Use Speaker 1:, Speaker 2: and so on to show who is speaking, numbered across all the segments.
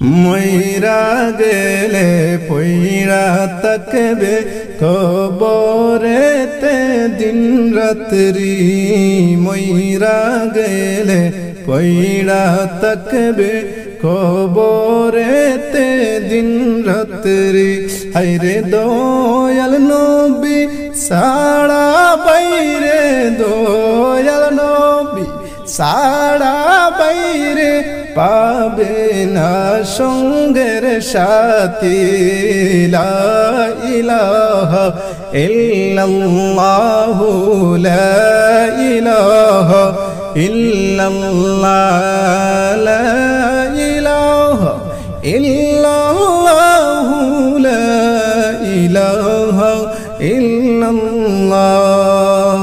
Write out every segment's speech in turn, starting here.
Speaker 1: মইরা গেলে পইড়া তাকবে কবরেতে দিন রাত্রি। মইরা গেলে পইড়া তাকবে কবরেতে দিন রাত্রি। হায়রে দয়াল নবী সাড়া বাইরে, দয়াল নবী সাড়া বাইরে পাবে না সঙ্গের সাথী। লা ইলাহা ইল্লাল্লাহু লা ইলাহা ইল্লাল্লাহ, লা ইলাহা ইল্লাল্লাহু লা ইলাহা ইল্লাল্লাহ।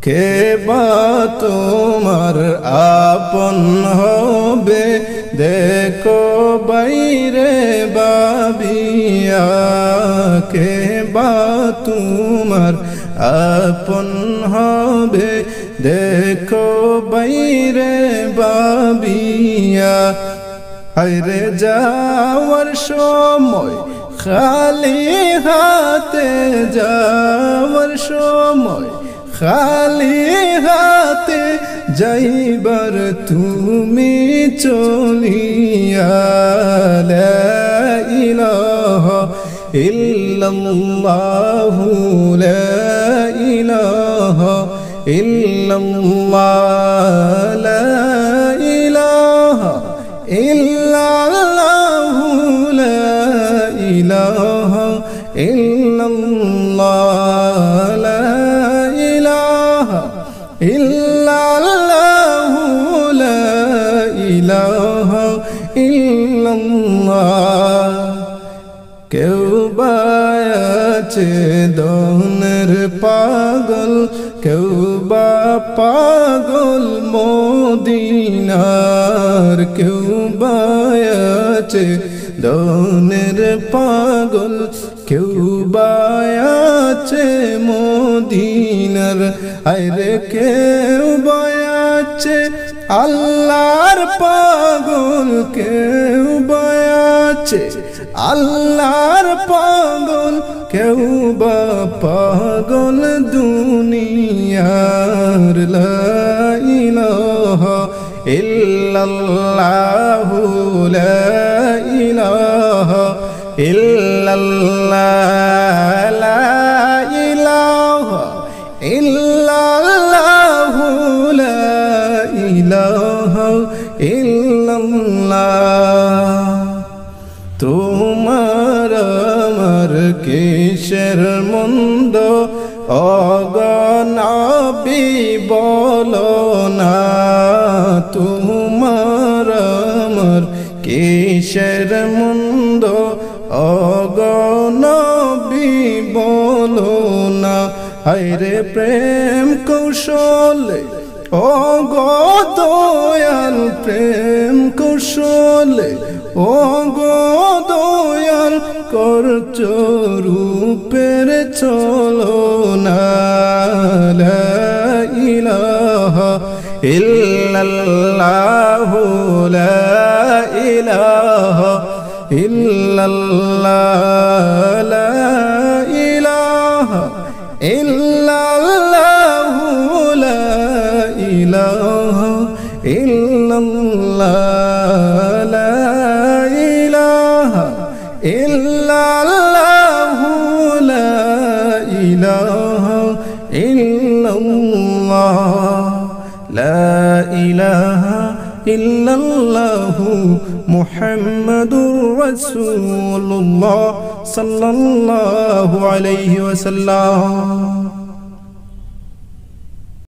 Speaker 1: কে বা তোমার আপন হবে দেখো বাইরে বাবিয়া। কে বা তোমার আপন হবে দেখো বাইরে বাবিয়া। হায়রে যাওয়ার সময় খালি হাতে, যাওয়ার সময় খালি হাতে যাইবার তুমি চলিয়া। লা ইলাহা ইল্লাল্লাহু লা ইলাহা ইল্লাল্লাহ, লা ইলাহা ইল্লাল্লাহু লা ইলাহা ইল্লাল্লাহ, লা ইলাহা ইল্লাল্লাহু লা ইলাহা ইল্লাল্লাহ। কেউ বা আছে দনের পাগল, কেউ বা পাগল মদিনার। কেউ বা আছে দনের পাগল, কেউ বা আছে মদিনার। আরে কেউ বা আছে আল্লাহর পাগল, কেউ বা আছে আল্লাহর পাগল, কেউ বা পাগল দুনিয়ার। লা ইলাহা ইল্লাল্লাহু লা ইলাহা ইল্লাল্লাহ, লা ইলাহা ইল্লাল্লাহু লা ইলাহা ইল্লাল্লাহ। তোমার আমার কিসের মন্দ অগনবী বলো না। তোমার আমার কিসের মন্দ অগনবী বলো না। হায়রে প্রেম কৌশলে ও গো দয়াল, প্রেম কৌশলে ও গো দয়াল করছো রূপের চলো না। লা ইলাহা ইল্লাল্লাহু লা ইলাহা ইল্লাল্লাহ, লা ইলাহা ইল্লাল্লাহু লা ইলাহা ইল্লাল্লাহ, লা ইলাহা ইল্লাল্লাহু লা ইলাহা ইল্লাল্লাহ, লা ইলাহা ইল্লাল্লাহু মুহাম্মাদুর রাসূলুল্লাহ সাল্লাল্লাহু আলাইহি ওয়াসাল্লাম।